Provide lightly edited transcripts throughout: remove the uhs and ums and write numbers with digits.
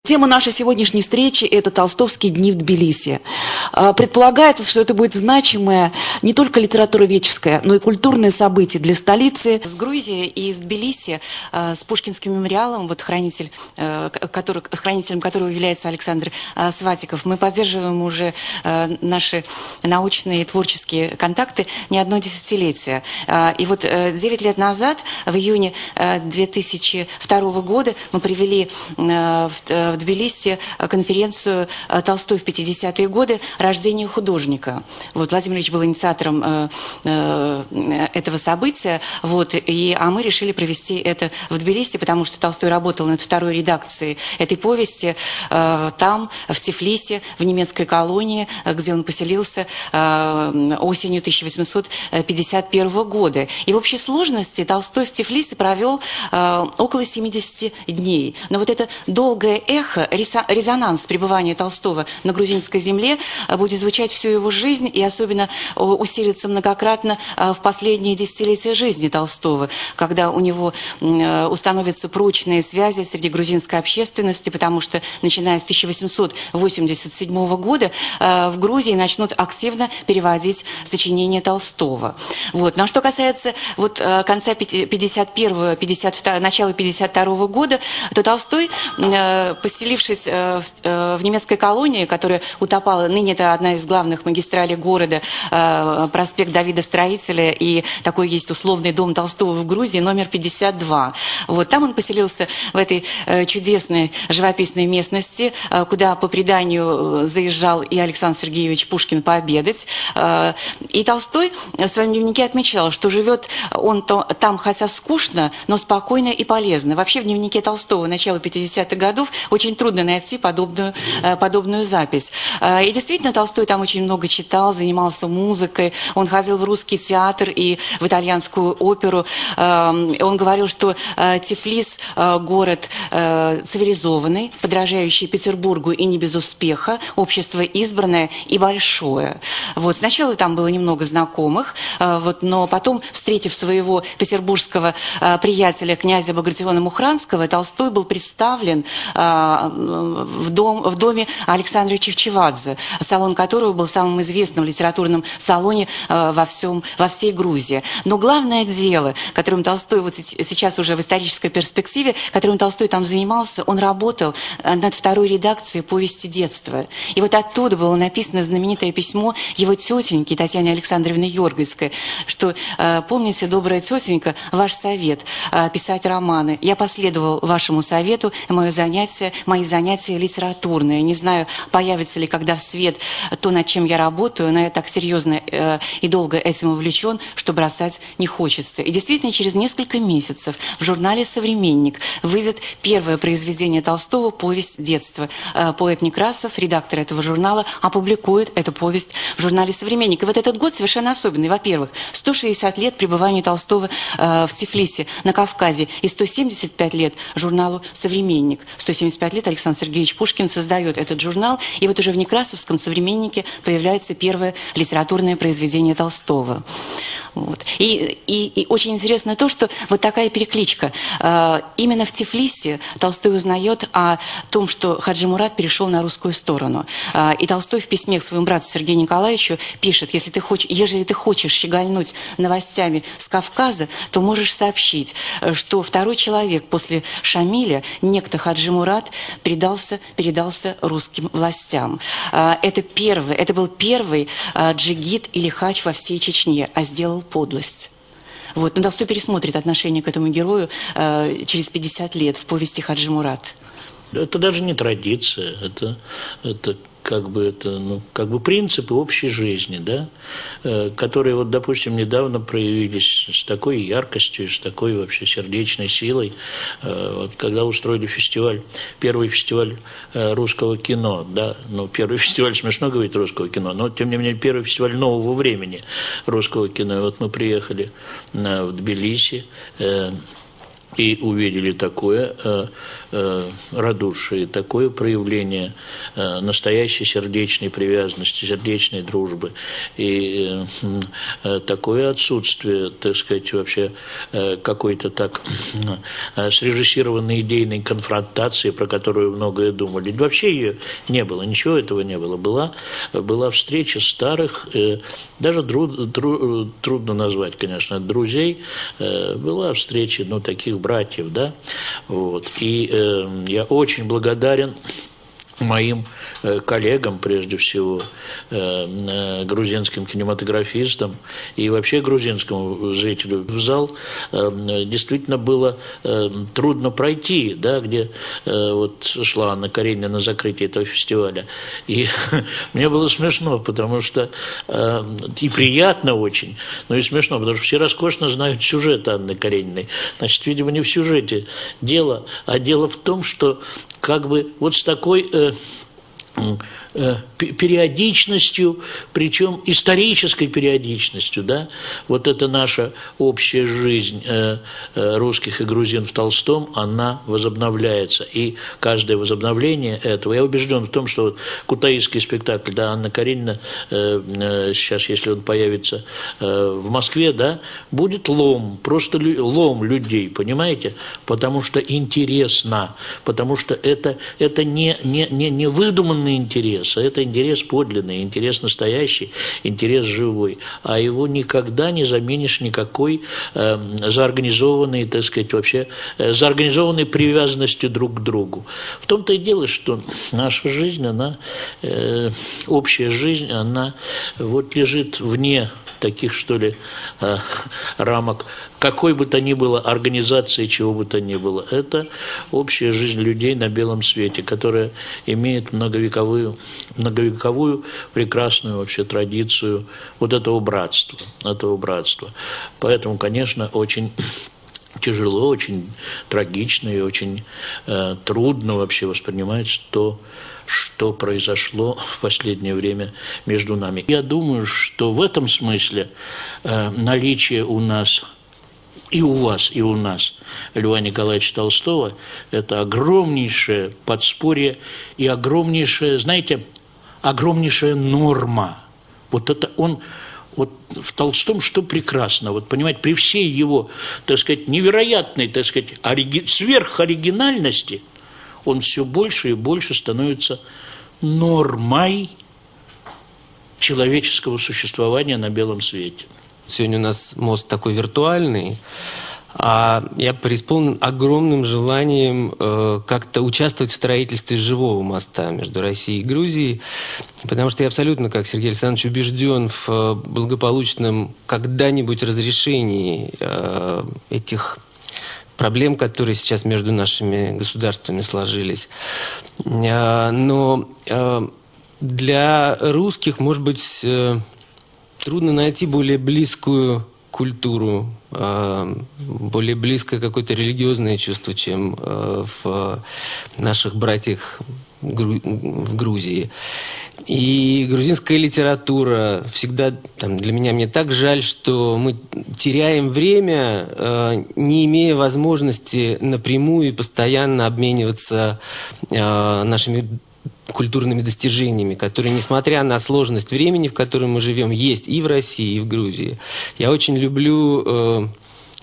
Тема нашей сегодняшней встречи – это толстовские дни в Тбилиси. Предполагается, что это будет значимое не только литературоведческое, но и культурное событие для столицы. С Грузии и из Тбилиси, с Пушкинским мемориалом, вот хранителем которого является Александр Сватиков, мы поддерживаем уже наши научные и творческие контакты не одно десятилетие. И вот 9 лет назад, в июне 2002 года, мы провели в Тбилиси конференцию «Толстой в 50-е годы. Рождение художника». Вот Владимир Ильич был инициатором этого события, а мы решили провести это в Тбилиси, потому что Толстой работал над второй редакцией этой повести там, в Тифлисе, в немецкой колонии, где он поселился осенью 1851 года. И в общей сложности Толстой в Тифлисе провел около 70 дней. Но вот это долгое эхо, резонанс пребывания Толстого на грузинской земле будет звучать всю его жизнь и особенно усилится многократно в последние десятилетия жизни Толстого, когда у него установятся прочные связи среди грузинской общественности, потому что, начиная с 1887 года, в Грузии начнут активно переводить сочинения Толстого. Вот. Ну, а что касается конца 51-го, начала 52-го года, то Толстой, поселившись в немецкой колонии, которая утопала, ныне это одна из главных магистралей города, проспект Давида Строителя, и такой есть условный дом Толстого в Грузии, номер 52. Вот, там он поселился в этой чудесной живописной местности, куда, по преданию, заезжал и Александр Сергеевич Пушкин пообедать. И Толстой в своем дневнике отмечал, что живет он там хотя скучно, но спокойно и полезно. Вообще в дневнике Толстого начала 50-х годов очень трудно найти подобную запись. И действительно, Толстой там очень много читал, занимался музыкой, он ходил в русский театр и в итальянскую оперу. Он говорил, что Тифлис – город цивилизованный, подражающий Петербургу и не без успеха, общество избранное и большое. Вот. Сначала там было немного знакомых, но потом, встретив своего петербургского приятеля, князя Багратиона Мухранского, Толстой был представлен в доме Александра Чевчевадзе, салон которого был самым известным литературном салоне во всей Грузии. Но главное дело, которым Толстой сейчас уже в исторической перспективе, которым Толстой там занимался, он работал над второй редакцией повести детства. И вот оттуда было написано знаменитое письмо его тетеньки Татьяне Александровне Йоргальской, что «Помните, добрая тетенька, ваш совет писать романы. Я последовал вашему совету, и мои занятия литературные. Не знаю, появится ли когда в свет то, над чем я работаю, но я так серьезно и долго этим увлечен, что бросать не хочется». И действительно, через несколько месяцев в журнале «Современник» выйдет первое произведение Толстого «Повесть детства». Поэт Некрасов, редактор этого журнала, опубликует эту повесть в журнале «Современник». И вот этот год совершенно особенный. Во-первых, 160 лет пребывания Толстого в Тифлисе, на Кавказе, и 175 лет журналу «Современник». 175 лет Александр Сергеевич Пушкин создает этот журнал, и вот уже в Некрасовском «Современнике» появляется первое литературное произведение Толстого. Вот. И очень интересно то, что вот такая перекличка. Именно в Тифлисе Толстой узнает о том, что Хаджи Мурат перешел на русскую сторону. И Толстой в письме к своему брату Сергею Николаевичу пишет: ежели ты хочешь щегольнуть новостями с Кавказа, то можешь сообщить, что второй человек после Шамиля, некто Хаджи Мурат, передался русским властям. Это был первый джигит или хач во всей Чечне, а сделал подлость. Вот. Но Толстой пересмотрит отношение к этому герою через 50 лет в повести «Хаджи Мурат». Это даже не традиция, это принципы общей жизни, да, которые, допустим, недавно проявились с такой яркостью, с такой вообще сердечной силой, когда устроили первый фестиваль русского кино, да, первый фестиваль, смешно говорить, русского кино, но, тем не менее, первый фестиваль нового времени русского кино. И вот мы приехали в Тбилиси, и увидели такое радушие, такое проявление настоящей сердечной привязанности, сердечной дружбы и такое отсутствие, так сказать, вообще какой-то так срежиссированной идейной конфронтации, про которую многое думали. Вообще ее не было, ничего этого не было. Была встреча старых, даже трудно назвать, конечно, друзей, была встреча, ну, таких братьев, да, вот, и я очень благодарен моим коллегам, прежде всего, грузинским кинематографистам и вообще грузинскому зрителю в зал действительно было трудно пройти, да, где вот шла Анна Каренина на закрытие этого фестиваля. И мне было смешно, потому что и приятно очень, но и смешно, потому что все роскошно знают сюжет Анны Карениной. Значит, видимо, не в сюжете дело, а дело в том, что как бы вот с такой периодичностью, причем исторической периодичностью, да, вот эта наша общая жизнь русских и грузин в Толстом, она возобновляется, и каждое возобновление этого, я убежден в том, что вот кутаисский спектакль, да, Анна Каренина, сейчас, если он появится в Москве, да, будет лом, просто лом людей, понимаете, потому что интересно, потому что это не выдуманный интерес, а это интерес подлинный, интерес настоящий, интерес живой, а его никогда не заменишь никакой заорганизованной, так сказать, вообще заорганизованной привязанностью друг к другу. В том-то и дело, что наша жизнь, она, общая жизнь, она вот лежит вне таких, что ли, рамок какой бы то ни было организации, чего бы то ни было. Это общая жизнь людей на белом свете, которая имеет многовековую прекрасную вообще традицию вот этого братства. Поэтому, конечно, очень тяжело, очень трагично и очень трудно вообще воспринимать то, что произошло в последнее время между нами. Я думаю, что в этом смысле наличие у нас и у вас, и у нас Льва Николаевича Толстого – это огромнейшее подспорье и огромнейшая, знаете, огромнейшая норма. Вот это он, вот в Толстом что прекрасно, вот понимаете, при всей его, так сказать, невероятной, так сказать, сверхоригинальности, он все больше и больше становится нормой человеческого существования на белом свете. Сегодня у нас мост такой виртуальный, а я преисполнен огромным желанием как-то участвовать в строительстве живого моста между Россией и Грузией, потому что я абсолютно, как Сергей Александрович, убежден в благополучном когда-нибудь разрешении этих проблем, которые сейчас между нашими государствами сложились. Но для русских, может быть, трудно найти более близкую культуру, более близкое какое-то религиозное чувство, чем в наших братьях в Грузии. И грузинская литература всегда, для меня, мне так жаль, что мы теряем время, не имея возможности напрямую и постоянно обмениваться нашими культурными достижениями, которые, несмотря на сложность времени, в котором мы живем, есть и в России, и в Грузии. Я очень люблю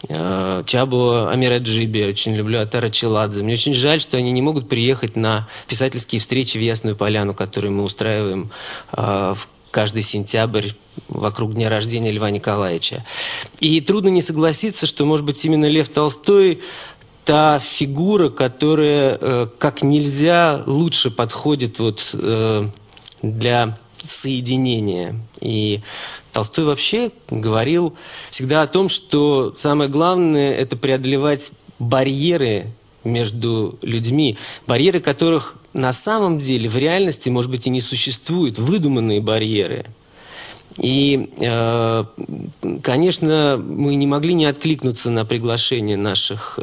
Чабо Амираджиби, очень люблю Атара Челадзе. Мне очень жаль, что они не могут приехать на писательские встречи в Ясную Поляну, которые мы устраиваем в каждый сентябрь вокруг дня рождения Льва Николаевича. И трудно не согласиться, что, может быть, именно Лев Толстой та фигура, которая как нельзя лучше подходит вот, для соединения. И Толстой вообще говорил всегда о том, что самое главное – это преодолевать барьеры между людьми, барьеры которых на самом деле в реальности, может быть, и не существует, выдуманные барьеры. И, конечно, мы не могли не откликнуться на приглашение наших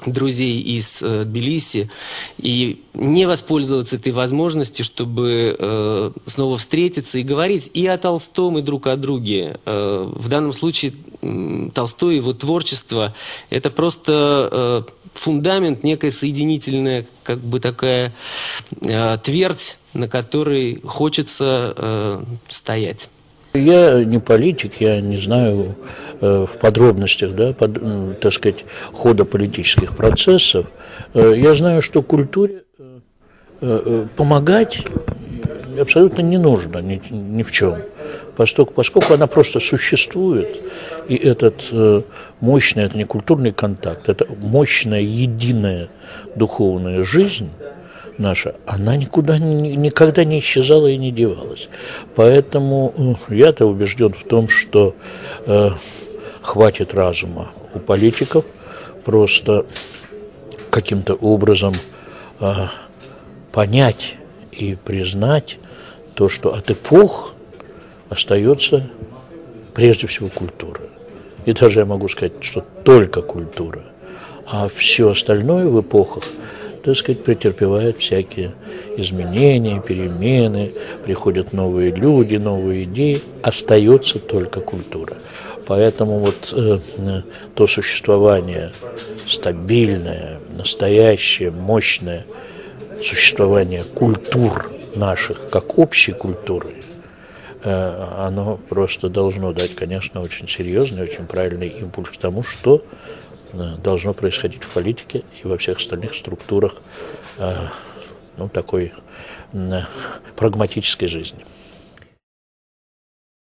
друзей из Тбилиси, и не воспользоваться этой возможностью, чтобы снова встретиться и говорить и о Толстом, и друг о друге. В данном случае Толстой, его творчество – это просто фундамент, некая соединительная, как бы такая твердь, на которой хочется стоять. Я не политик, я не знаю в подробностях, да, так сказать, хода политических процессов. Я знаю, что культуре помогать абсолютно не нужно ни в чем, поскольку она просто существует, и этот мощный, это не культурный контакт, это мощная, единая духовная жизнь наша, она никогда не исчезала и не девалась. Поэтому я-то убежден в том, что хватит разума у политиков просто каким-то образом понять и признать то, что от эпох остается прежде всего культура. И даже я могу сказать, что только культура, а все остальное в эпохах, так сказать, претерпевает всякие изменения, перемены, приходят новые люди, новые идеи, остается только культура. Поэтому вот то существование стабильное, настоящее, мощное существование культур наших, как общей культуры, оно просто должно дать, конечно, очень серьезный, очень правильный импульс к тому, что должно происходить в политике и во всех остальных структурах такой прагматической жизни.